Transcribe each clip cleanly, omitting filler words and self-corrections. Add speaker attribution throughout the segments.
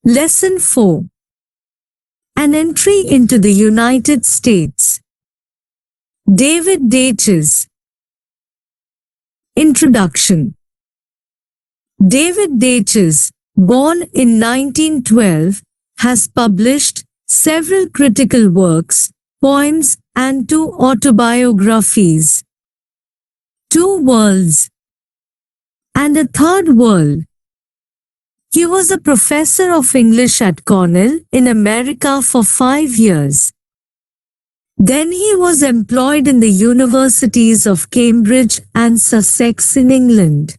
Speaker 1: Lesson 4. An entry into the United States. David Daiches. Introduction. David Daiches, born in 1912, has published several critical works, poems, and 2 autobiographies. 2 Worlds and a Third World. He was a professor of English at Cornell in America for 5 years. Then he was employed in the universities of Cambridge and Sussex in England.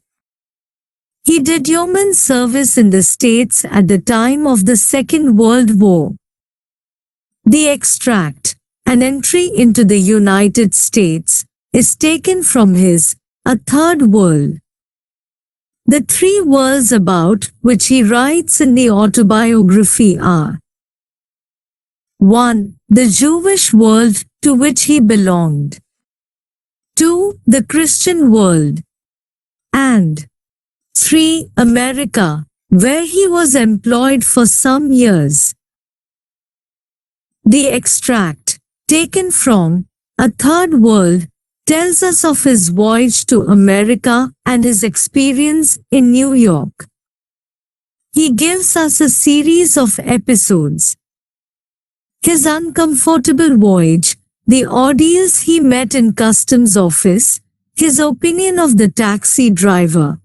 Speaker 1: He did yeoman service in the States at the time of the Second World War. The extract, An Entry into the United States, is taken from his A Third World. The 3 worlds about which he writes in the autobiography are: 1. The Jewish world to which he belonged. 2. The Christian world. And 3. America, where he was employed for some years. The extract, taken from A Third World, tells us of his voyage to America and his experience in New York. He gives us a series of episodes: his uncomfortable voyage, the ordeals he met in customs office, his opinion of the taxi driver,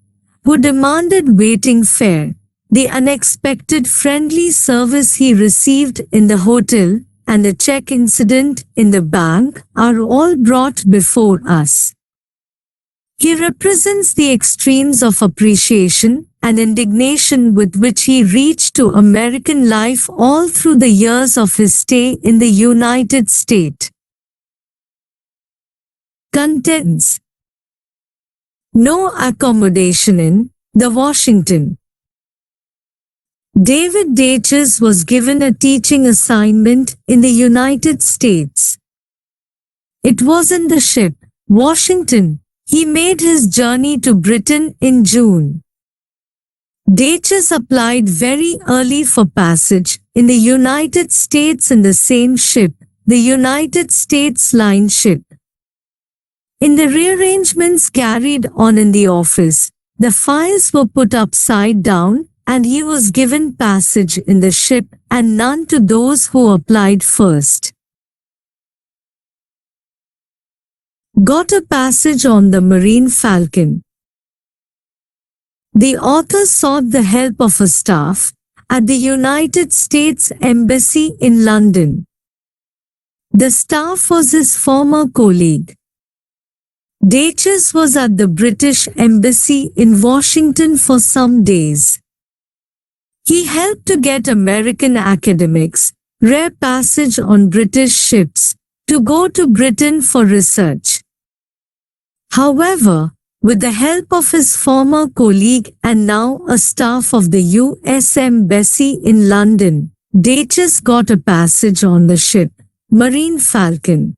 Speaker 1: who demanded waiting fare, the unexpected friendly service he received in the hotel, and the check incident in the bank are all brought before us. He represents the extremes of appreciation and indignation with which he reached to American life all through the years of his stay in the United States. Contents: No accommodation in the Washington. David Daiches was given a teaching assignment in the United States. It was in the ship Washington he made his journey to Britain in June. Daiches applied very early for passage in the United States in the same ship, the United States Line ship. In the rearrangements carried on in the office, the files were put upside down, and he was given passage in the ship and none to those who applied first. Got a passage on the Marine Falcon. The author sought the help of a staff at the United States Embassy in London. The staff was his former colleague. Daiches was at the British Embassy in Washington for some days. He helped to get American academics rare passage on British ships to go to Britain for research. However, with the help of his former colleague and now a staff of the U.S. Embassy in London, Daiches got a passage on the ship Marine Falcon.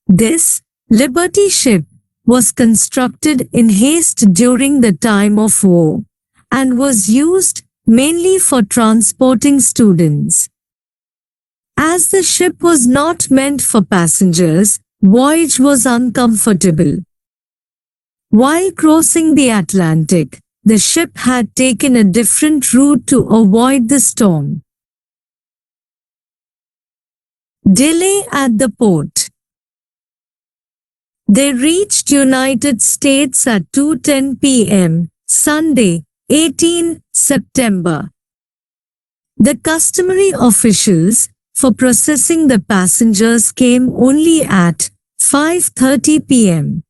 Speaker 1: This Liberty ship was constructed in haste during the time of war and was used mainly for transporting students. As the ship was not meant for passengers, voyage was uncomfortable. While crossing the Atlantic, the ship had taken a different route to avoid the storm. Delay at the port. They reached United States at 2:10 p.m. Sunday, 18 September. The customary officials for processing the passengers came only at 5:30 p.m.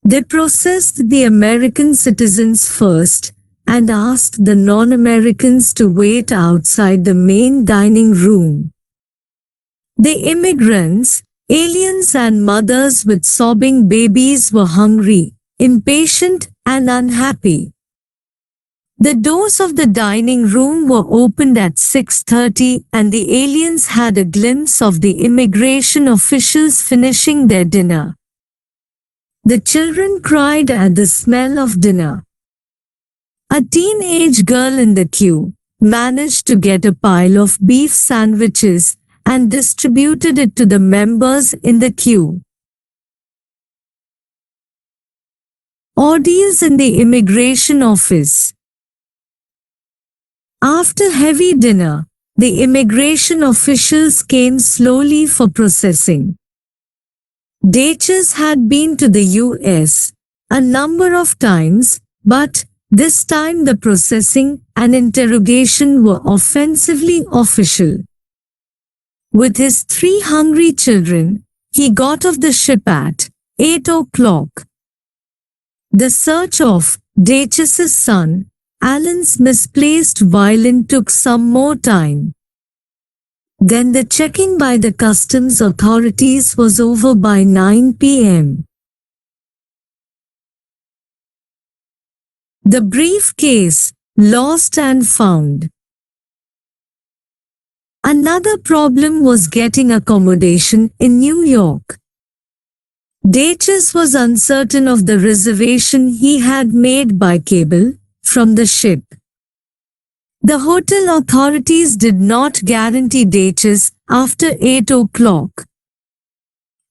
Speaker 1: They processed the American citizens first and asked the non-Americans to wait outside the main dining room. The immigrants, aliens and mothers with sobbing babies were hungry, impatient and unhappy. The doors of the dining room were opened at 6:30 and the aliens had a glimpse of the immigration officials finishing their dinner. The children cried at the smell of dinner. A teenage girl in the queue, managed to get a pile of beef sandwiches and distributed it to the members in the queue. Ordeals in the immigration office. After heavy dinner, the immigration officials came slowly for processing. Daiches had been to the US a number of times, but this time the processing and interrogation were offensively official. With his 3 hungry children, he got off the ship at 8 o'clock. The search of Daiches' son, Alan's misplaced violin, took some more time. Then the checking by the customs authorities was over by 9 p.m. The briefcase, lost and found. Another problem was getting accommodation in New York. Daiches was uncertain of the reservation he had made by cable from the ship. The hotel authorities did not guarantee Daiches after 8 o'clock.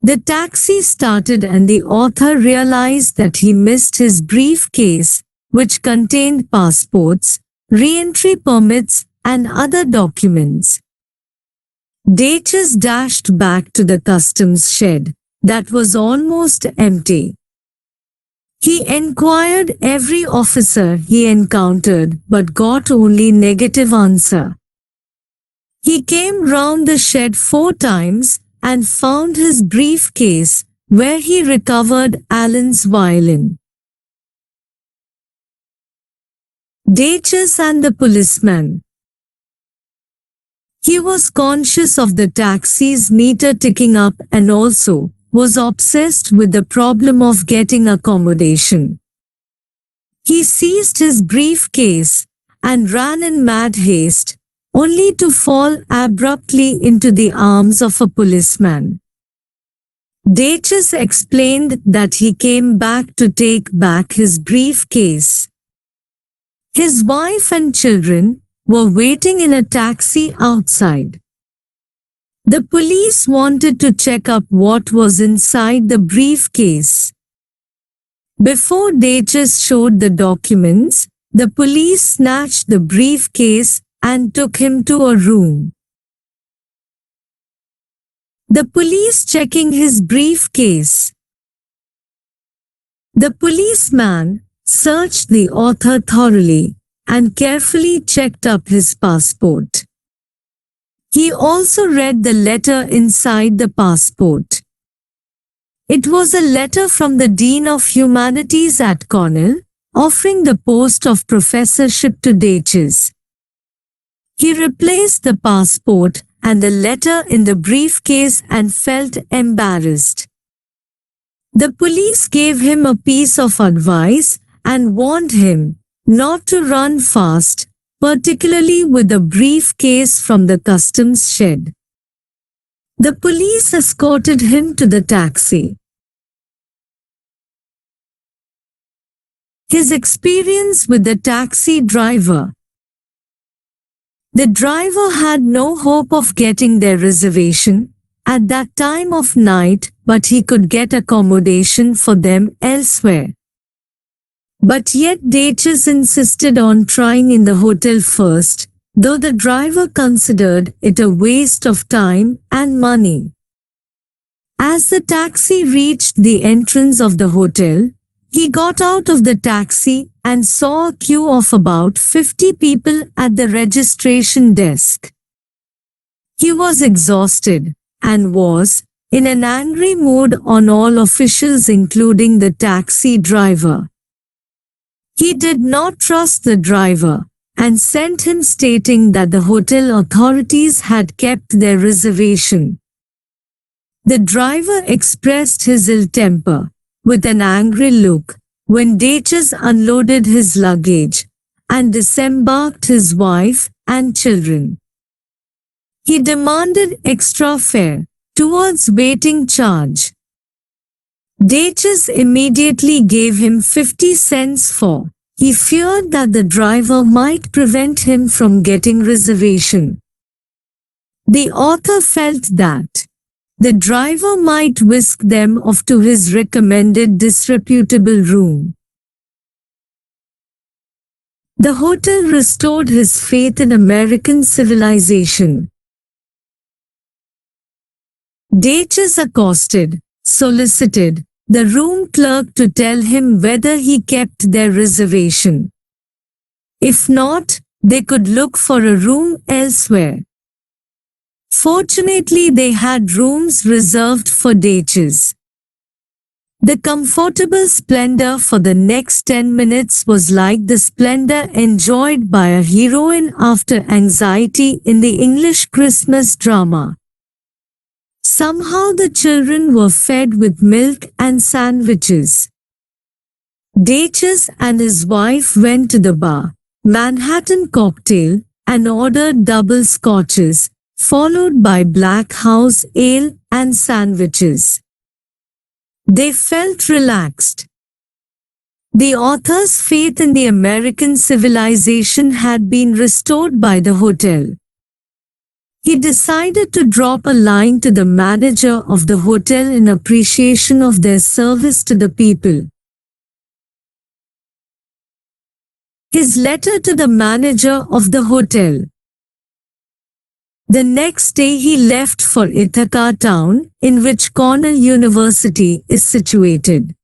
Speaker 1: The taxi started and the author realized that he missed his briefcase, which contained passports, re-entry permits, and other documents. Daiches dashed back to the customs shed that was almost empty. He inquired every officer he encountered but got only negative answer. He came round the shed 4 times and found his briefcase, where he recovered Alan's violin. Daiches and the policeman. He was conscious of the taxi's meter ticking up and also was obsessed with the problem of getting accommodation. He seized his briefcase and ran in mad haste, only to fall abruptly into the arms of a policeman. Daiches explained that he came back to take back his briefcase. His wife and children were waiting in a taxi outside. The police wanted to check up what was inside the briefcase. Before Daiches showed the documents, the police snatched the briefcase and took him to a room. The police checking his briefcase. The policeman searched the author thoroughly and carefully checked up his passport. He also read the letter inside the passport. It was a letter from the Dean of Humanities at Cornell, offering the post of professorship to Daiches. He replaced the passport and the letter in the briefcase and felt embarrassed. The police gave him a piece of advice and warned him not to run fast, particularly with a briefcase from the customs shed. The police escorted him to the taxi. His experience with the taxi driver. The driver had no hope of getting their reservation at that time of night, but he could get accommodation for them elsewhere. But yet Daiches insisted on trying in the hotel first, though the driver considered it a waste of time and money. As the taxi reached the entrance of the hotel, he got out of the taxi and saw a queue of about 50 people at the registration desk. He was exhausted and was in an angry mood on all officials, including the taxi driver. He did not trust the driver and sent him stating that the hotel authorities had kept their reservation. The driver expressed his ill temper with an angry look when Daiches unloaded his luggage and disembarked his wife and children. He demanded extra fare towards waiting charge. Daiches immediately gave him 50 cents for He feared that the driver might prevent him from getting reservation. The author felt that the driver might whisk them off to his recommended disreputable room. The hotel restored his faith in American civilization. Daiches accosted, solicited, the room clerk to tell him whether he kept their reservation. If not, they could look for a room elsewhere. Fortunately, they had rooms reserved for Daiches. The comfortable splendor for the next 10 minutes was like the splendor enjoyed by a heroine after anxiety in the English Christmas drama. Somehow the children were fed with milk and sandwiches. Daiches and his wife went to the bar, Manhattan Cocktail, and ordered double scotches, followed by black house ale and sandwiches. They felt relaxed. The author's faith in the American civilization had been restored by the hotel. He decided to drop a line to the manager of the hotel in appreciation of their service to the people. His letter to the manager of the hotel. The next day he left for Ithaca town, in which Cornell University is situated.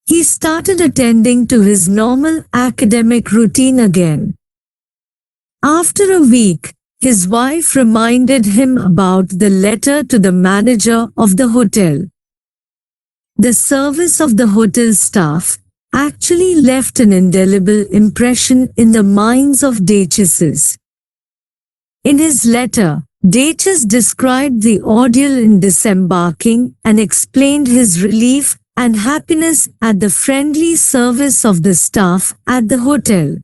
Speaker 1: He started attending to his normal academic routine again. After a week, his wife reminded him about the letter to the manager of the hotel. The service of the hotel staff actually left an indelible impression in the minds of Daiches. In his letter, Daiches described the ordeal in disembarking and explained his relief and happiness at the friendly service of the staff at the hotel.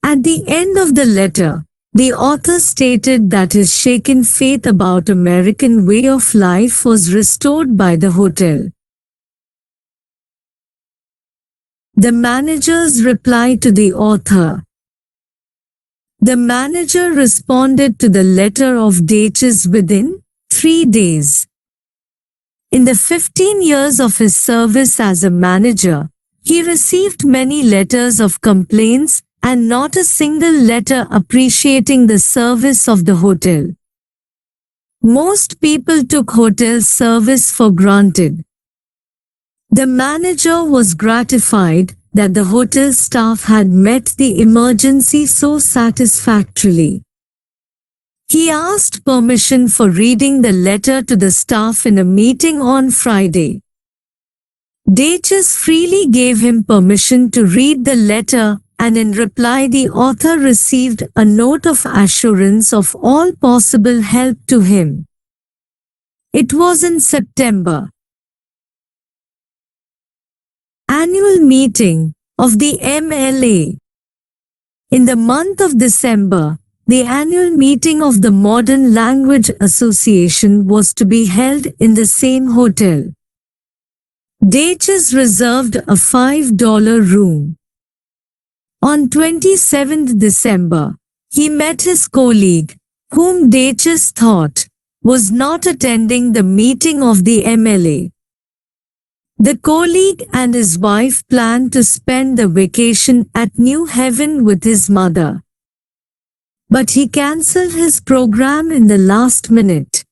Speaker 1: At the end of the letter, the author stated that his shaken faith about American way of life was restored by the hotel. The manager's reply to the author. The manager responded to the letter of Daiches within 3 days. In the 15 years of his service as a manager, he received many letters of complaints and not a single letter appreciating the service of the hotel. Most people took hotel service for granted. The manager was gratified that the hotel staff had met the emergency so satisfactorily. He asked permission for reading the letter to the staff in a meeting on Friday. Daiches freely gave him permission to read the letter, and in reply the author received a note of assurance of all possible help to him. It was in September. Annual meeting of the MLA. In the month of December, the annual meeting of the Modern Language Association was to be held in the same hotel. Daiches reserved a $5 room. On 27th December, he met his colleague, whom Daiches thought was not attending the meeting of the MLA. The colleague and his wife planned to spend the vacation at New Haven with his mother. But he cancelled his program in the last minute.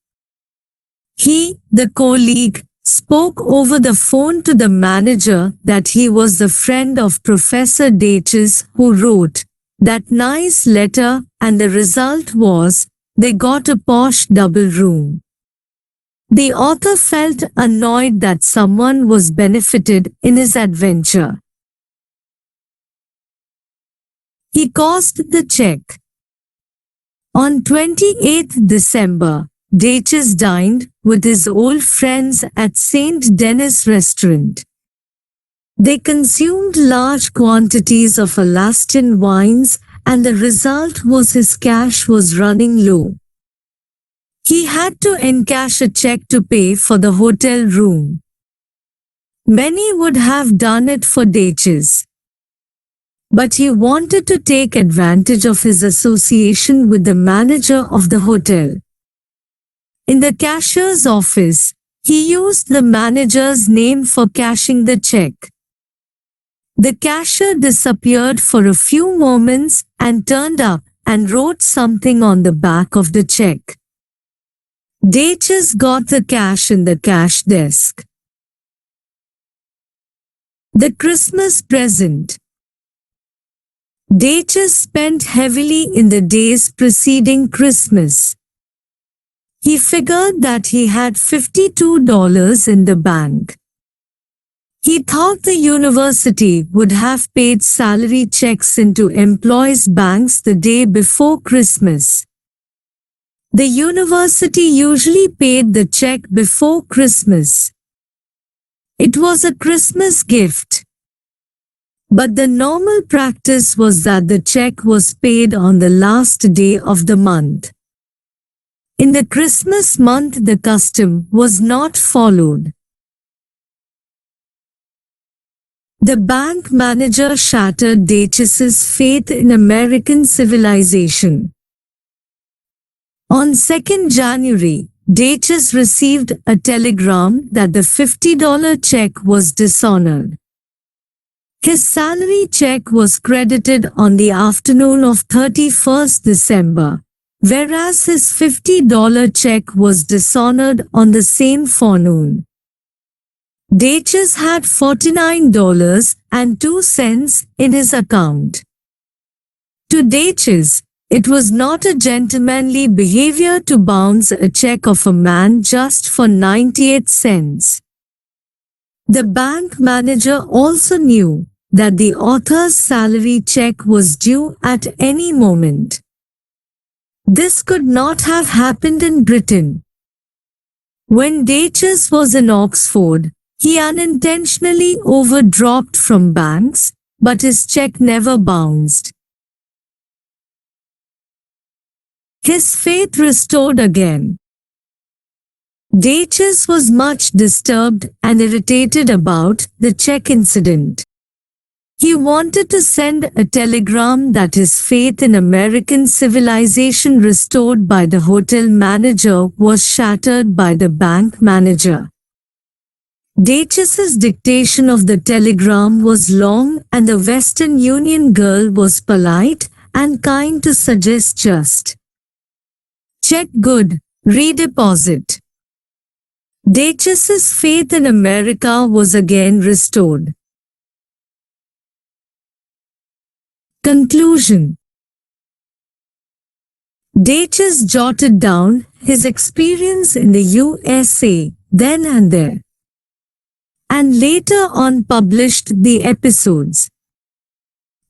Speaker 1: He, the colleague, spoke over the phone to the manager that he was the friend of Professor Daiches who wrote that nice letter, and the result was they got a posh double room. The author felt annoyed that someone was benefited in his adventure. He caused the check. On 28th December, Daiches dined with his old friends at St. Denis restaurant. They consumed large quantities of Alaskan wines, and the result was his cash was running low. He had to encash a check to pay for the hotel room. Many would have done it for Daiches. but he wanted to take advantage of his association with the manager of the hotel. In the cashier's office, he used the manager's name for cashing the check. The cashier disappeared for a few moments and turned up and wrote something on the back of the check. Daiches got the cash in the cash desk. The Christmas present. Daiches spent heavily in the days preceding Christmas. He figured that he had $52 in the bank. He thought the university would have paid salary checks into employees' banks the day before Christmas. The university usually paid the check before Christmas. It was a Christmas gift. But the normal practice was that the check was paid on the last day of the month. In the Christmas month, the custom was not followed. The bank manager shattered Daiches' faith in American civilization. On 2nd January, Daiches received a telegram that the $50 check was dishonored. His salary check was credited on the afternoon of 31st December, whereas his $50 check was dishonored on the same forenoon. Daiches had $49.02 in his account. To Daiches, it was not a gentlemanly behavior to bounce a check of a man just for 98 cents. The bank manager also knew that the author's salary check was due at any moment. This could not have happened in Britain. When Daiches was in Oxford, he unintentionally overdropped from banks, but his check never bounced. His faith restored again. Daiches was much disturbed and irritated about the check incident. He wanted to send a telegram that his faith in American civilization restored by the hotel manager was shattered by the bank manager. Daiches' dictation of the telegram was long, and the Western Union girl was polite and kind to suggest just check good, redeposit. Daiches' faith in America was again restored. Conclusion. Daiches jotted down his experience in the USA then and there, and later on published the episodes.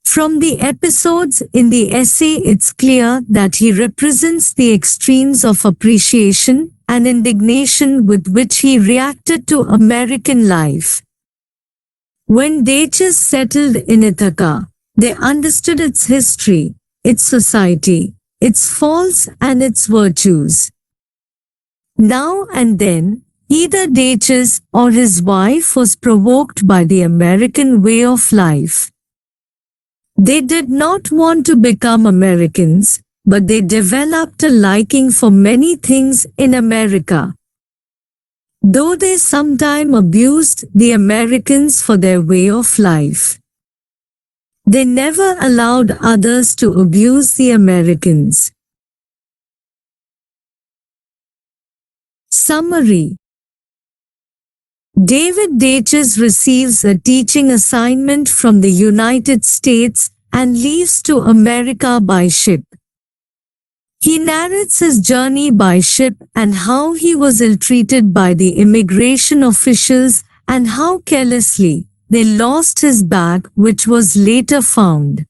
Speaker 1: From the episodes in the essay, it's clear that he represents the extremes of appreciation and indignation with which he reacted to American life. When Daiches settled in Ithaca, they understood its history, its society, its faults and its virtues. Now and then, either Daiches or his wife was provoked by the American way of life. They did not want to become Americans, but they developed a liking for many things in America. Though they sometimes abused the Americans for their way of life, they never allowed others to abuse the Americans. Summary. David Daiches receives a teaching assignment from the United States and leaves to America by ship. He narrates his journey by ship and how he was ill-treated by the immigration officials and how carelessly they lost his bag, which was later found.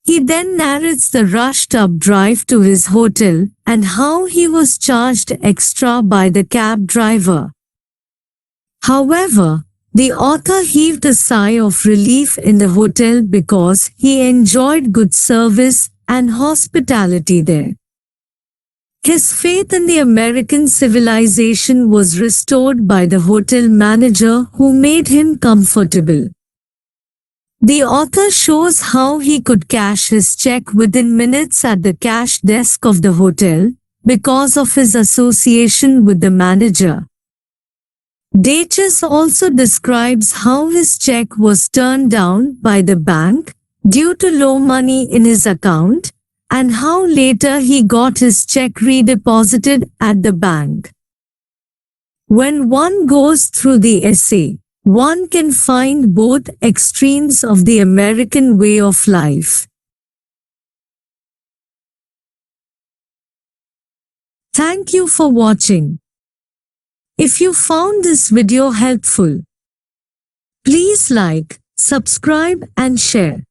Speaker 1: He then narrates the rushed-up drive to his hotel and how he was charged extra by the cab driver. However, the author heaved a sigh of relief in the hotel because he enjoyed good service and hospitality there. His faith in the American civilization was restored by the hotel manager who made him comfortable. The author shows how he could cash his check within minutes at the cash desk of the hotel because of his association with the manager. Daiches also describes how his check was turned down by the bank due to low money in his account, and how later he got his check redeposited at the bank. When one goes through the essay, one can find both extremes of the American way of life. Thank you for watching. If you found this video helpful, please like, subscribe and share.